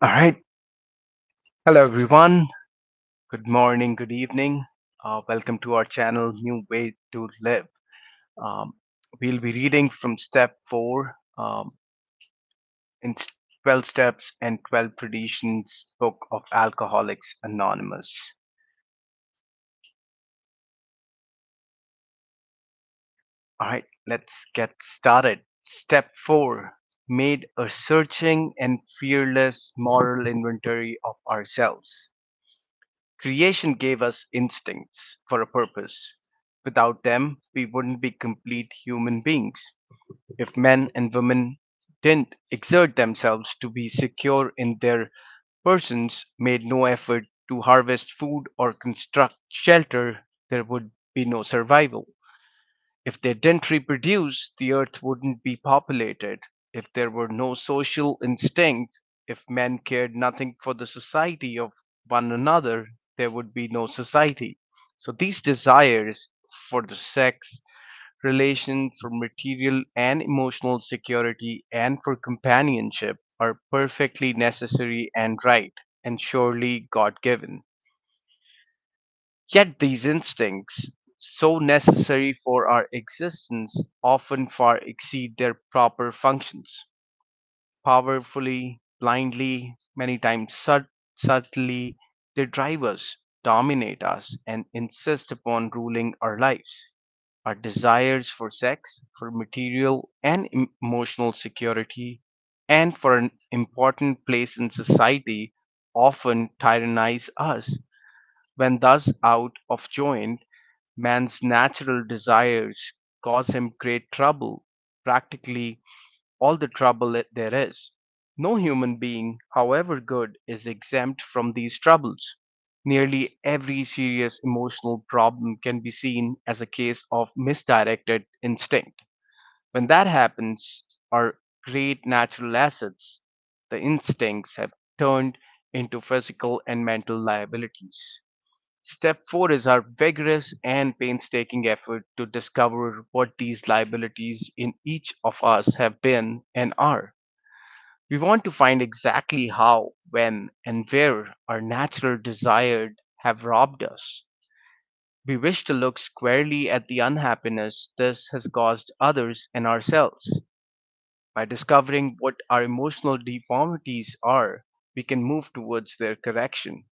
All right. Hello, everyone. Good morning, good evening. Welcome to our channel, New Way to Live. Um, we'll be reading from step 4 in 12 Steps and 12 Traditions book of Alcoholics Anonymous. All right, let's get started. Step 4 made a searching and fearless moral inventory of ourselves. Creation gave us instincts for a purpose. Without them, we wouldn't be complete human beings. If men and women didn't exert themselves to be secure in their persons, made no effort to harvest food or construct shelter, there would be no survival. If they didn't reproduce, the earth wouldn't be populated. If there were no social instincts, if men cared nothing for the society of one another, there would be no society. So these desires for the sex, relation, for material and emotional security, and for companionship are perfectly necessary and right, and surely God given. Yet these instincts, so necessary for our existence, often far exceed their proper functions. Powerfully, blindly, many times subtly, they drive us, dominate us, and insist upon ruling our lives. Our desires for sex, for material and emotional security, and for an important place in society often tyrannize us. When thus out of joint, man's natural desires cause him great trouble, practically all the trouble that there is. No human being, however good, is exempt from these troubles. Nearly every serious emotional problem can be seen as a case of misdirected instinct. When that happens, our great natural assets, the instincts, have turned into physical and mental liabilities. Step 4 is our vigorous and painstaking effort to discover what these liabilities in each of us have been and are. We want to find exactly how, when, and where our natural desires have robbed us. We wish to look squarely at the unhappiness this has caused others and ourselves. By discovering what our emotional deformities are, we can move towards their correction.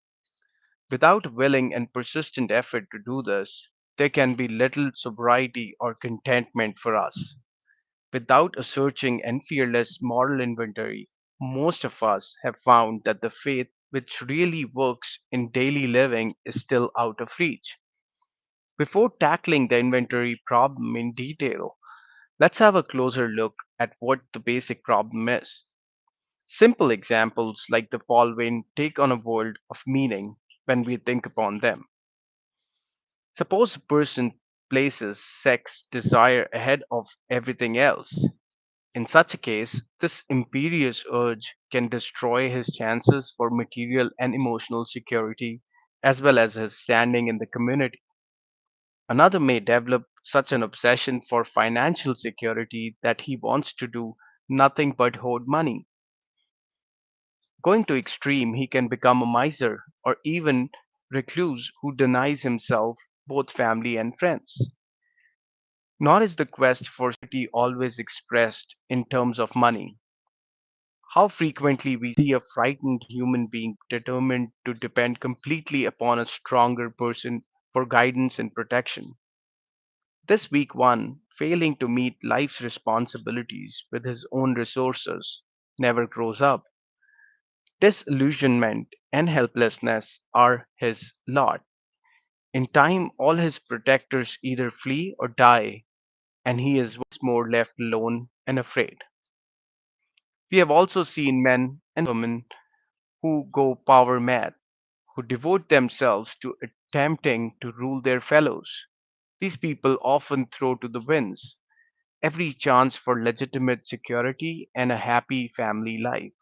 Without willing and persistent effort to do this, there can be little sobriety or contentment for us. Without a searching and fearless moral inventory, most of us have found that the faith which really works in daily living is still out of reach. Before tackling the inventory problem in detail, let's have a closer look at what the basic problem is. Simple examples like the following take on a world of meaning when we think upon them. Suppose a person places sex desire ahead of everything else. In such a case, this imperious urge can destroy his chances for material and emotional security, as well as his standing in the community. Another may develop such an obsession for financial security that he wants to do nothing but hoard money. Going to extreme, he can become a miser or even recluse who denies himself both family and friends. Nor is the quest for security always expressed in terms of money. How frequently we see a frightened human being determined to depend completely upon a stronger person for guidance and protection. This weak one, failing to meet life's responsibilities with his own resources, never grows up. Disillusionment and helplessness are his lot. In time, all his protectors either flee or die, and he is once more left alone and afraid. We have also seen men and women who go power mad, who devote themselves to attempting to rule their fellows. These people often throw to the winds every chance for legitimate security and a happy family life.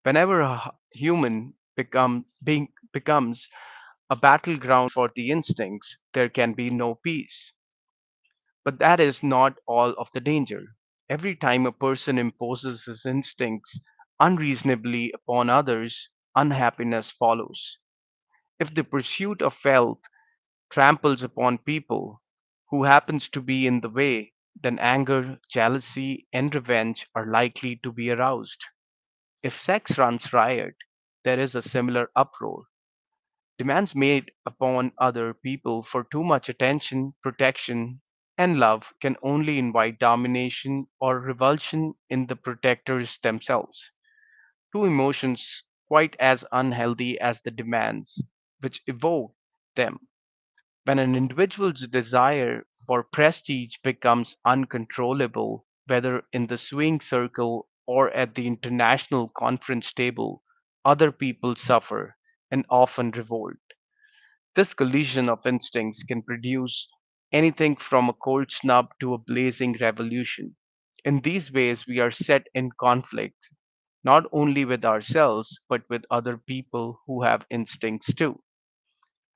Whenever a human becomes a battleground for the instincts, there can be no peace. But that is not all of the danger. Every time a person imposes his instincts unreasonably upon others, unhappiness follows. If the pursuit of wealth tramples upon people who happens to be in the way, then anger, jealousy, and revenge are likely to be aroused. If sex runs riot, there is a similar uproar. Demands made upon other people for too much attention, protection, and love can only invite domination or revulsion in the protectors themselves. Two emotions quite as unhealthy as the demands which evoke them. When an individual's desire for prestige becomes uncontrollable, whether in the swing circle or at the international conference table, other people suffer and often revolt. This collision of instincts can produce anything from a cold snub to a blazing revolution. In these ways, we are set in conflict not only with ourselves but with other people who have instincts too.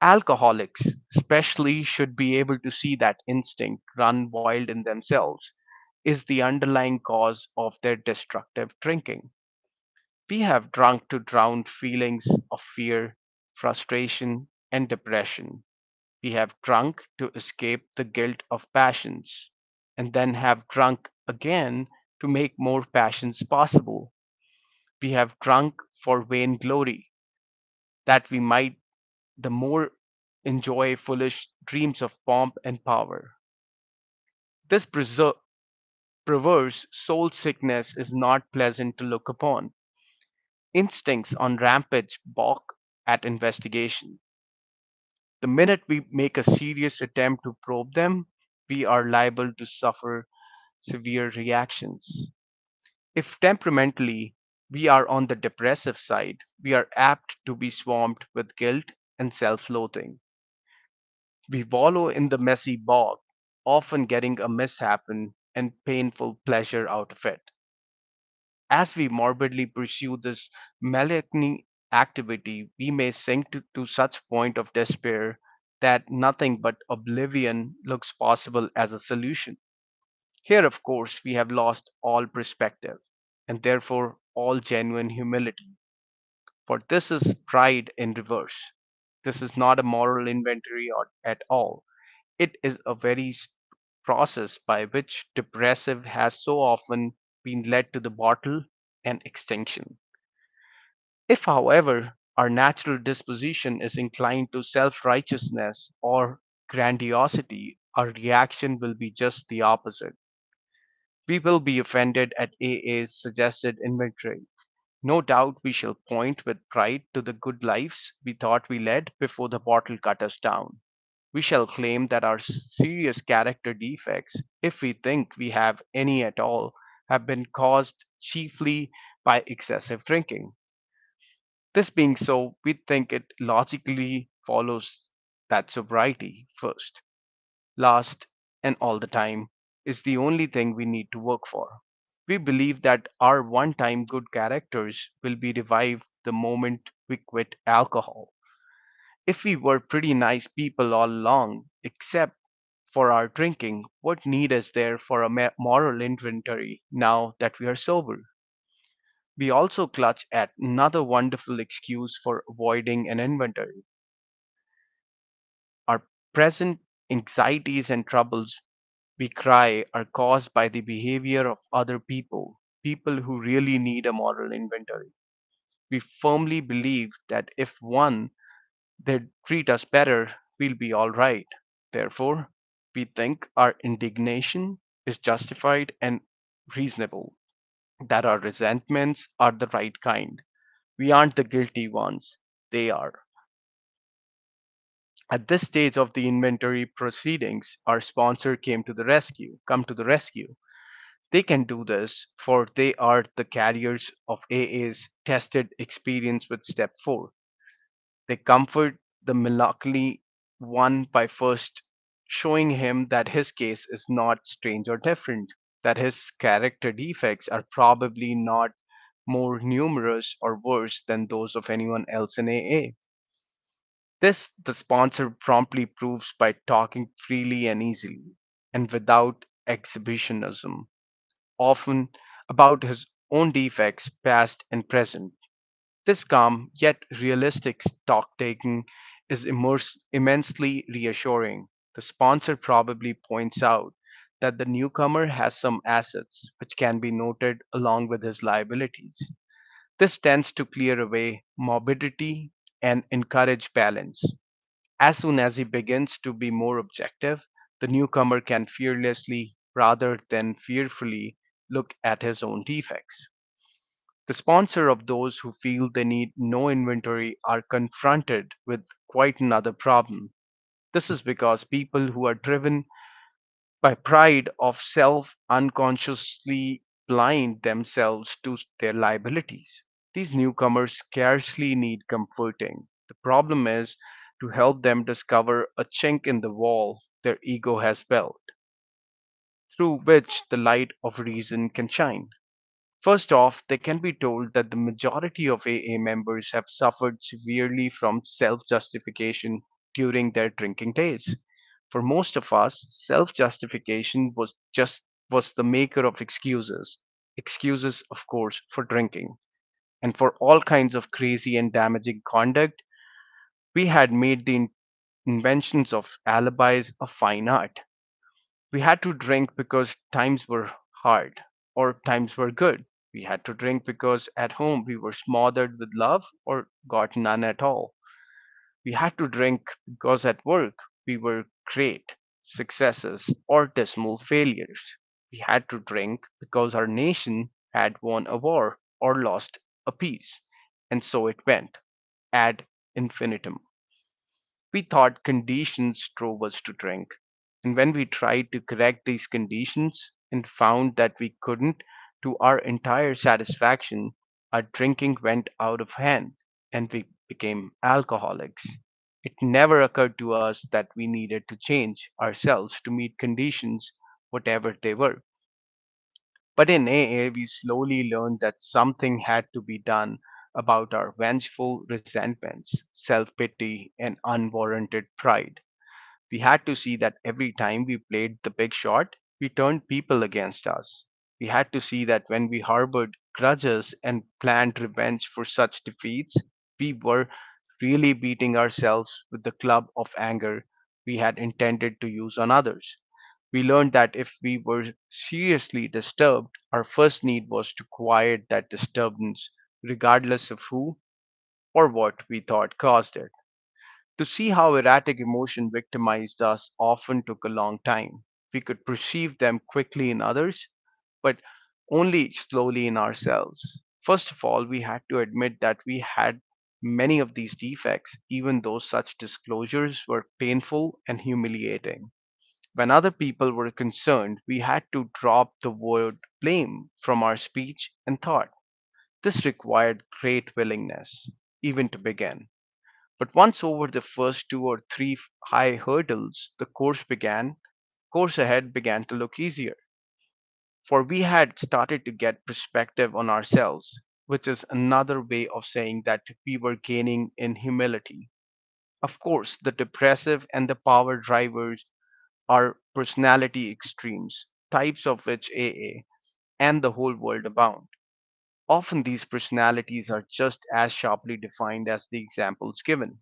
Alcoholics, especially, should be able to see that instinct run wild in themselves is the underlying cause of their destructive drinking. We have drunk to drown feelings of fear, frustration, and depression. We have drunk to escape the guilt of passions, and then have drunk again to make more passions possible. We have drunk for vain glory, that we might the more enjoy foolish dreams of pomp and power. This perverse soul sickness is not pleasant to look upon. Instincts on rampage balk at investigation. The minute we make a serious attempt to probe them, we are liable to suffer severe reactions. If temperamentally we are on the depressive side, we are apt to be swamped with guilt and self loathing. We wallow in the messy bog, often getting a mishappen and painful pleasure out of it. As we morbidly pursue this melancholy activity, we may sink to such point of despair that nothing but oblivion looks possible as a solution. Here, of course, we have lost all perspective and therefore all genuine humility. For this is pride in reverse. This is not a moral inventory at all. It is a very process by which depressive has so often been led to the bottle and extinction. If, however, our natural disposition is inclined to self righteousness or grandiosity, our reaction will be just the opposite. We will be offended at AA's suggested inventory. No doubt we shall point with pride to the good lives we thought we led before the bottle cut us down. We shall claim that our serious character defects, if we think we have any at all, have been caused chiefly by excessive drinking. This being so, we think it logically follows that sobriety first, last, and all the time is the only thing we need to work for. We believe that our one time good characters will be revived the moment we quit alcohol. If we were pretty nice people all along, except for our drinking, what need is there for a moral inventory now that we are sober? We also clutch at another wonderful excuse for avoiding an inventory. Our present anxieties and troubles, we cry, are caused by the behavior of other people, people who really need a moral inventory. We firmly believe that if one, they treat us better, we'll be all right. Therefore, we think our indignation is justified and reasonable, that our resentments are the right kind. We aren't the guilty ones, they are. At this stage of the inventory proceedings, our sponsor come to the rescue. They can do this, for they are the carriers of AA's tested experience with step 4. They comfort the melancholy one by first showing him that his case is not strange or different, that his character defects are probably not more numerous or worse than those of anyone else in AA. This the sponsor promptly proves by talking freely and easily, and without exhibitionism, often about his own defects, past and present. This calm yet realistic stock taking is immensely reassuring. The sponsor probably points out that the newcomer has some assets which can be noted along with his liabilities. This tends to clear away morbidity and encourage balance. As soon as he begins to be more objective, the newcomer can fearlessly, rather than fearfully, look at his own defects. The sponsor of those who feel they need no inventory are confronted with quite another problem. This is because people who are driven by pride of self unconsciously blind themselves to their liabilities. These newcomers scarcely need comforting. The problem is to help them discover a chink in the wall their ego has built, through which the light of reason can shine. First off, they can be told that the majority of AA members have suffered severely from self justification during their drinking days. For most of us, self justification was the maker of excuses. Excuses, of course, for drinking. And for all kinds of crazy and damaging conduct, we had made the inventions of alibis a fine art. We had to drink because times were hard or times were good. We had to drink because at home we were smothered with love or got none at all. We had to drink because at work we were great successes or dismal failures. We had to drink because our nation had won a war or lost a peace. And so it went ad infinitum. We thought conditions drove us to drink, and when we tried to correct these conditions and found that we couldn't to our entire satisfaction, our drinking went out of hand and we became alcoholics. It never occurred to us that we needed to change ourselves to meet conditions, whatever they were. But in AA, we slowly learned that something had to be done about our vengeful resentments, self pity, and unwarranted pride. We had to see that every time we played the big shot, we turned people against us. We had to see that when we harbored grudges and planned revenge for such defeats, we were really beating ourselves with the club of anger we had intended to use on others. We learned that if we were seriously disturbed, our first need was to quiet that disturbance, regardless of who or what we thought caused it. To see how erratic emotion victimized us often took a long time. We could perceive them quickly in others, but only slowly in ourselves. First of all, we had to admit that we had many of these defects, even though such disclosures were painful and humiliating. When other people were concerned, we had to drop the word blame from our speech and thought. This required great willingness, even to begin. But once over the first two or three high hurdles, the course ahead began to look easier. For we had started to get perspective on ourselves, which is another way of saying that we were gaining in humility. Of course, the depressive and the power drivers are personality extremes, types of which AA and the whole world abound. Often these personalities are just as sharply defined as the examples given.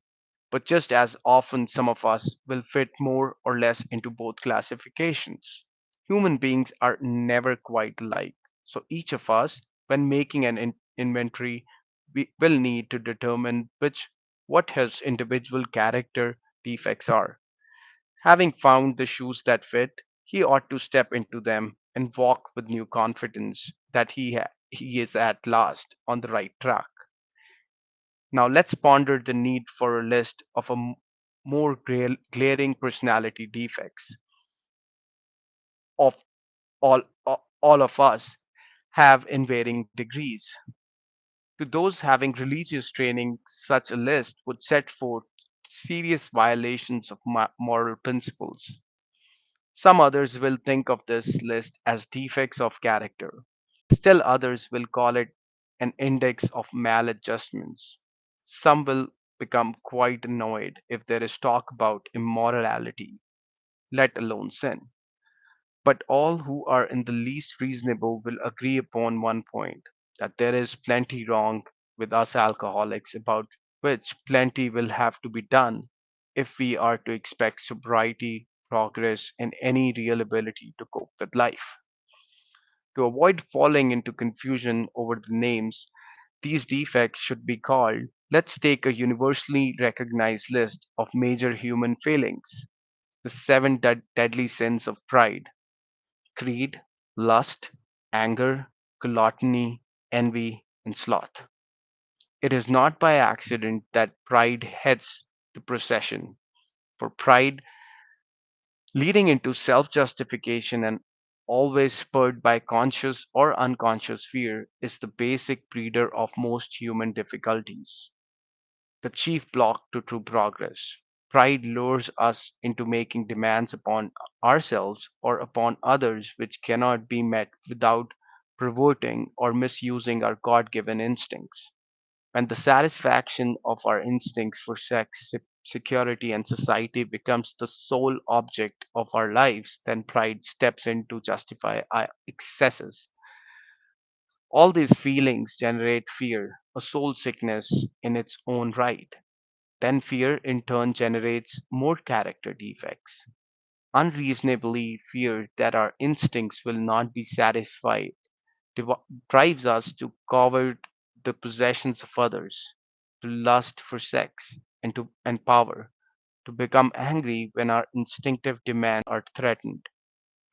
But just as often, some of us will fit more or less into both classifications. Human beings are never quite alike, so each of us, when making an inventory, we will need to determine what his individual character defects are. Having found the shoes that fit, he ought to step into them and walk with new confidence that he is at last on the right track. Now let's ponder the need for a list of more glaring personality defects of all of us have in varying degrees. To those having religious training, such a list would set forth serious violations of moral principles. Some others will think of this list as defects of character. Still others will call it an index of maladjustments. Some will become quite annoyed if there is talk about immorality, let alone sin. But all who are in the least reasonable will agree upon one point. that there is plenty wrong with us alcoholics, about which plenty will have to be done if we are to expect sobriety, progress, and any real ability to cope with life. To avoid falling into confusion over the names these defects should be called, let's take a universally recognized list of major human failings. The seven deadly sins of pride: greed, lust, anger, gluttony, envy, and sloth. It is not by accident that pride heads the procession, for pride, leading into self justification and always spurred by conscious or unconscious fear, is the basic breeder of most human difficulties, the chief block to true progress. Pride lures us into making demands upon ourselves or upon others which cannot be met without perverting or misusing our God given instincts. When the satisfaction of our instincts for sex, security, and society becomes the sole object of our lives, then pride steps in to justify our excesses. All these feelings generate fear, a soul sickness in its own right. Then fear in turn generates more character defects. Unreasonably fear that our instincts will not be satisfied drives us to covet the possessions of others, to lust for sex and power, to become angry when our instinctive demands are threatened,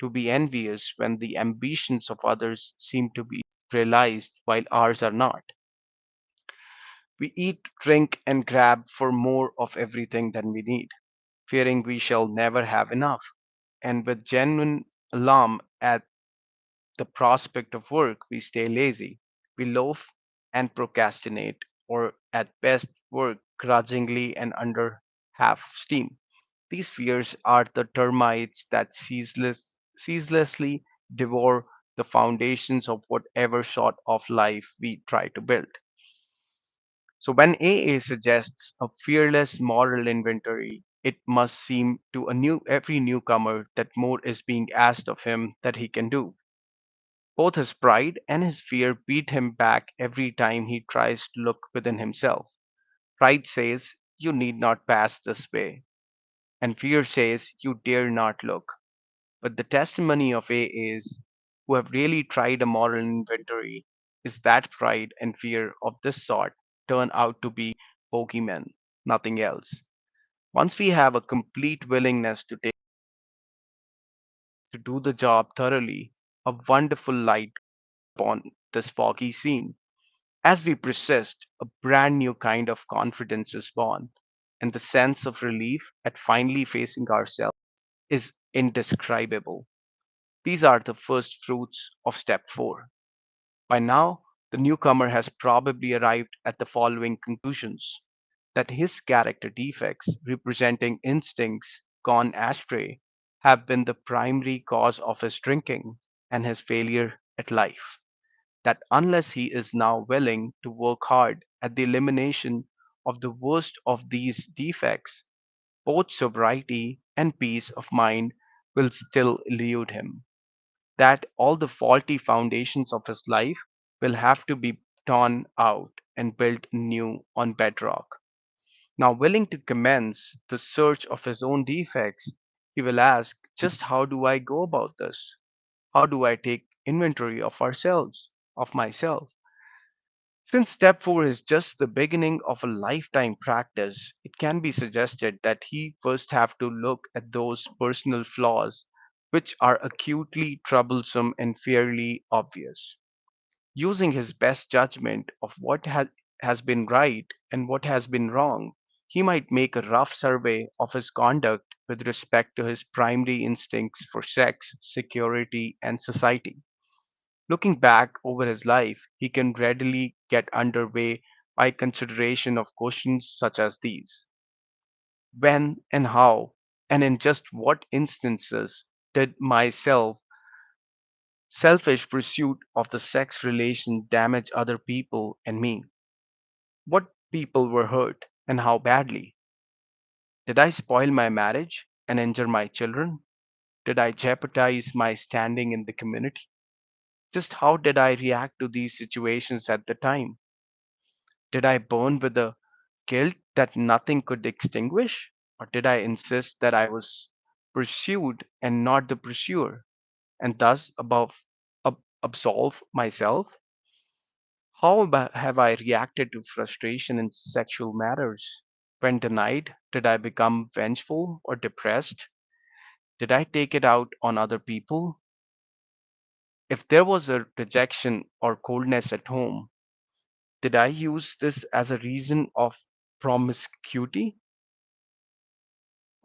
to be envious when the ambitions of others seem to be realized while ours are not. We eat, drink, and grab for more of everything than we need, fearing we shall never have enough, and with genuine alarm at the prospect of work, we stay lazy. We loaf and procrastinate, or at best work grudgingly and under half steam. These fears are the termites that ceaselessly devour the foundations of whatever sort of life we try to build. So when AA suggests a fearless moral inventory, it must seem to every newcomer that more is being asked of him that he can do. Both his pride and his fear beat him back every time he tries to look within himself. Pride says, "You need not pass this way," and fear says, "You dare not look." But the testimony of AAs who have really tried a moral inventory is that pride and fear of this sort turn out to be bogeymen, nothing else. Once we have a complete willingness to do the job thoroughly, a wonderful light upon this foggy scene. As we persist, a brand new kind of confidence is born, and the sense of relief at finally facing ourselves is indescribable. These are the first fruits of step 4. By now, the newcomer has probably arrived at the following conclusions: that his character defects, representing instincts gone astray, have been the primary cause of his drinking and his failure at life. That unless he is now willing to work hard at the elimination of the worst of these defects, both sobriety and peace of mind will still elude him. That all the faulty foundations of his life will have to be torn out and built new on bedrock. Now, willing to commence the search of his own defects, he will ask, just how do I go about this? How do I take inventory of myself? Since step 4 is just the beginning of a lifetime practice, it can be suggested that he first have to look at those personal flaws which are acutely troublesome and fairly obvious. Using his best judgment of has been right and what has been wrong, he might make a rough survey of his conduct with respect to his primary instincts for sex, security, and society. Looking back over his life, he can readily get underway by consideration of questions such as these: when and how, and in just what instances, did my selfish pursuit of the sex relation damage other people and me? What people were hurt and how badly? Did I spoil my marriage and injure my children? Did I jeopardize my standing in the community? Just how did I react to these situations at the time? Did I burn with a guilt that nothing could extinguish? Or did I insist that I was pursued and not the pursuer, and thus absolve myself? How have I reacted to frustration in sexual matters? When denied, did I become vengeful or depressed? Did I take it out on other people? If there was a rejection or coldness at home, did I use this as a reason of promiscuity?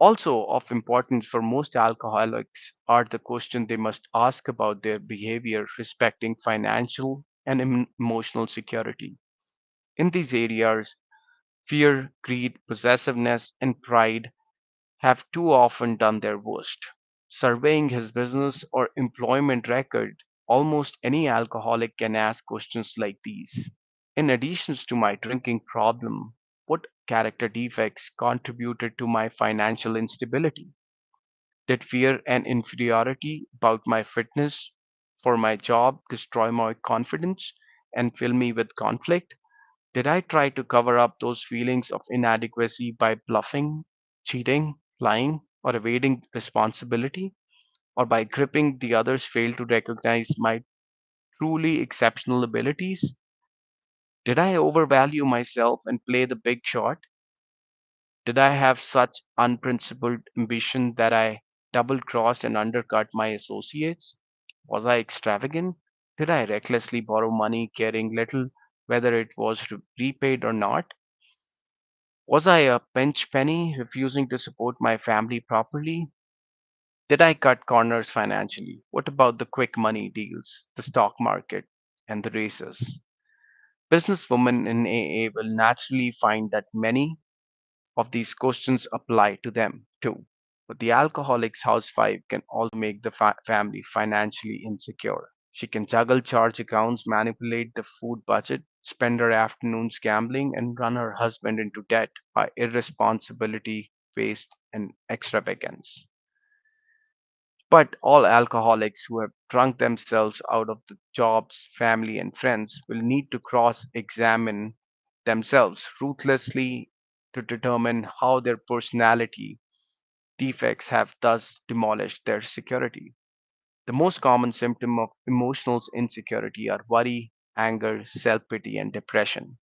Also, of importance for most alcoholics are the questions they must ask about their behavior respecting financial and emotional security. In these areas, fear, greed, possessiveness, and pride have too often done their worst. Surveying his business or employment record, almost any alcoholic can ask questions like these. In addition to my drinking problem, what character defects contributed to my financial instability? Did fear and inferiority about my fitness for my job destroy my confidence and fill me with conflict? Did I try to cover up those feelings of inadequacy by bluffing, cheating, lying, or evading responsibility? Or by gripping the others fail to recognize my truly exceptional abilities? Did I overvalue myself and play the big shot? Did I have such unprincipled ambition that I double crossed and undercut my associates? Was I extravagant? Did I recklessly borrow money, caring little whether it was repaid or not? Was I a pinch penny, refusing to support my family properly? Did I cut corners financially? What about the quick money deals, the stock market, and the races? Businesswomen in AA will naturally find that many of these questions apply to them too. But the alcoholic's housewife can also make the family financially insecure. She can juggle charge accounts, manipulate the food budget, spend her afternoons gambling, and run her husband into debt by irresponsibility, waste, and extravagance. But all alcoholics who have drunk themselves out of the jobs, family, and friends will need to cross examine themselves ruthlessly to determine how their personality defects have thus demolished their security. The most common symptom of emotional insecurity are worry, anger, self pity, and depression.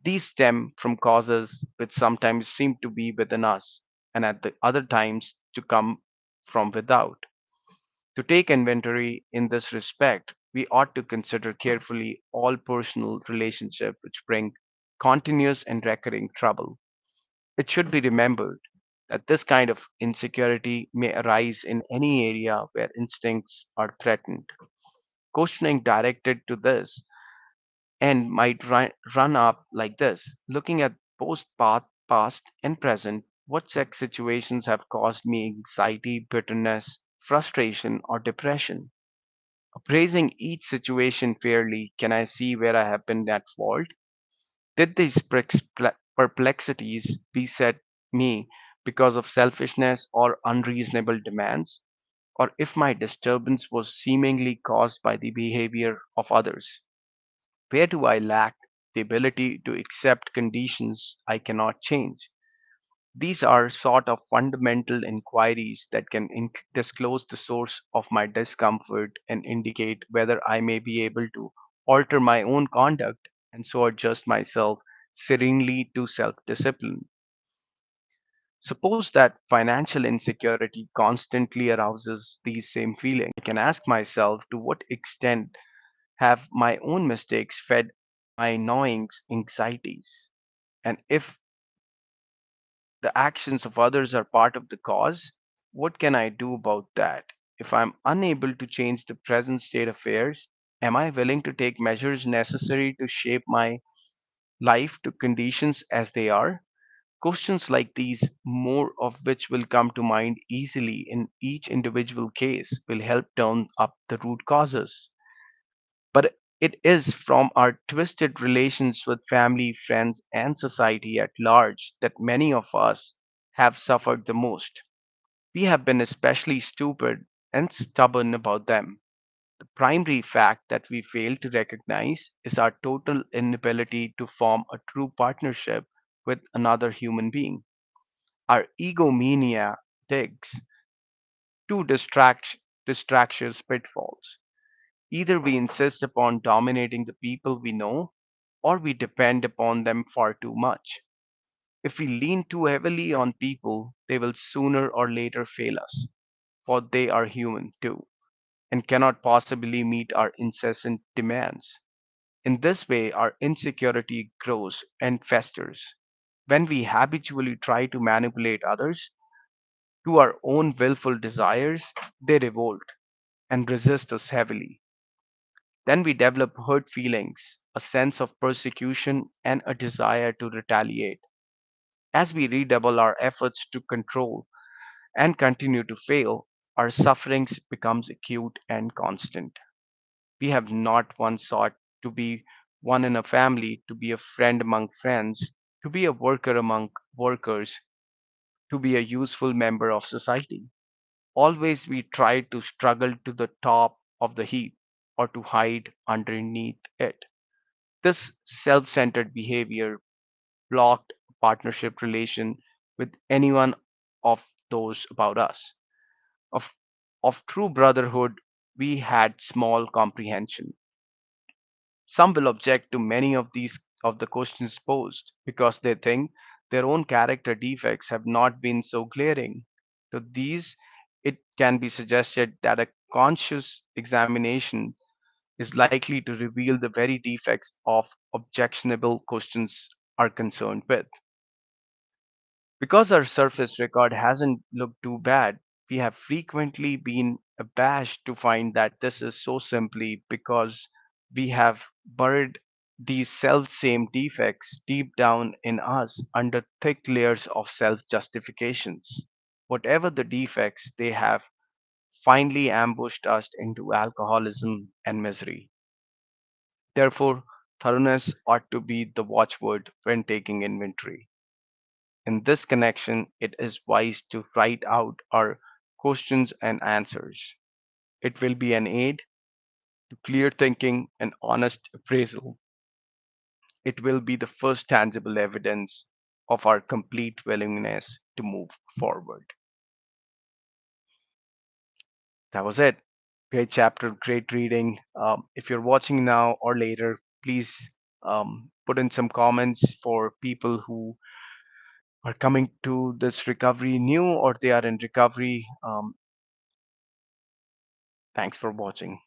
These stem from causes which sometimes seem to be within us and at the other times to come from without. To take inventory in this respect, we ought to consider carefully all personal relationships which bring continuous and recurring trouble. It should be remembered that this kind of insecurity may arise in any area where instincts are threatened. Questioning directed to this and might run up like this, looking at both past and present. What sex situations have caused me anxiety, bitterness, frustration, or depression? Appraising each situation fairly, can I see where I have been at fault? Did these perplexities beset me because of selfishness or unreasonable demands? Or if my disturbance was seemingly caused by the behavior of others? Where do I lack the ability to accept conditions I cannot change? These are sort of fundamental inquiries that can disclose the source of my discomfort and indicate whether I may be able to alter my own conduct and so adjust myself serenely to self discipline. Suppose that financial insecurity constantly arouses these same feelings. I can ask myself to what extent have my own mistakes fed my gnawing anxieties? And if the actions of others are part of the cause, what can I do about that? If I'm unable to change the present state of affairs, am I willing to take measures necessary to shape my life to conditions as they are? Questions like these, more of which will come to mind easily in each individual case, will help turn up the root causes. But it is from our twisted relations with family, friends, and society at large that many of us have suffered the most. We have been especially stupid and stubborn about them. The primary fact that we fail to recognize is our total inability to form a true partnership with another human being. Our egomania digs two distractions pitfalls. Either we insist upon dominating the people we know, or we depend upon them far too much. If we lean too heavily on people, they will sooner or later fail us, for they are human too, and cannot possibly meet our incessant demands. In this way, our insecurity grows and festers. When we habitually try to manipulate others to our own willful desires, they revolt and resist us heavily. Then we develop hurt feelings, a sense of persecution, and a desire to retaliate. As we redouble our efforts to control and continue to fail, our sufferings becomes acute and constant. We have not once sought to be one in a family, to be a friend among friends, to be a worker among workers, to be a useful member of society. Always we try to struggle to the top of the heap or to hide underneath it. This self centered behavior blocked partnership relation with anyone of those about us. Of, of true brotherhood, we had small comprehension. Some will object to many of these of the questions posed because they think their own character defects have not been so glaring. To these, it can be suggested that a conscious examination is likely to reveal the very defects of objectionable questions are concerned with. Because our surface record hasn't looked too bad, we have frequently been abashed to find that this is so simply because we have buried these self same defects deep down in us under thick layers of self justifications. Whatever the defects, they have finally ambushed us into alcoholism and misery. Therefore, thoroughness ought to be the watchword when taking inventory. In this connection, it is wise to write out our questions and answers. It will be an aid to clear thinking and honest appraisal. It will be the first tangible evidence of our complete willingness to move forward. That was it. Great chapter, great reading. If you're watching now or later, please put in some comments for people who are coming to this recovery new or they are in recovery. Thanks for watching.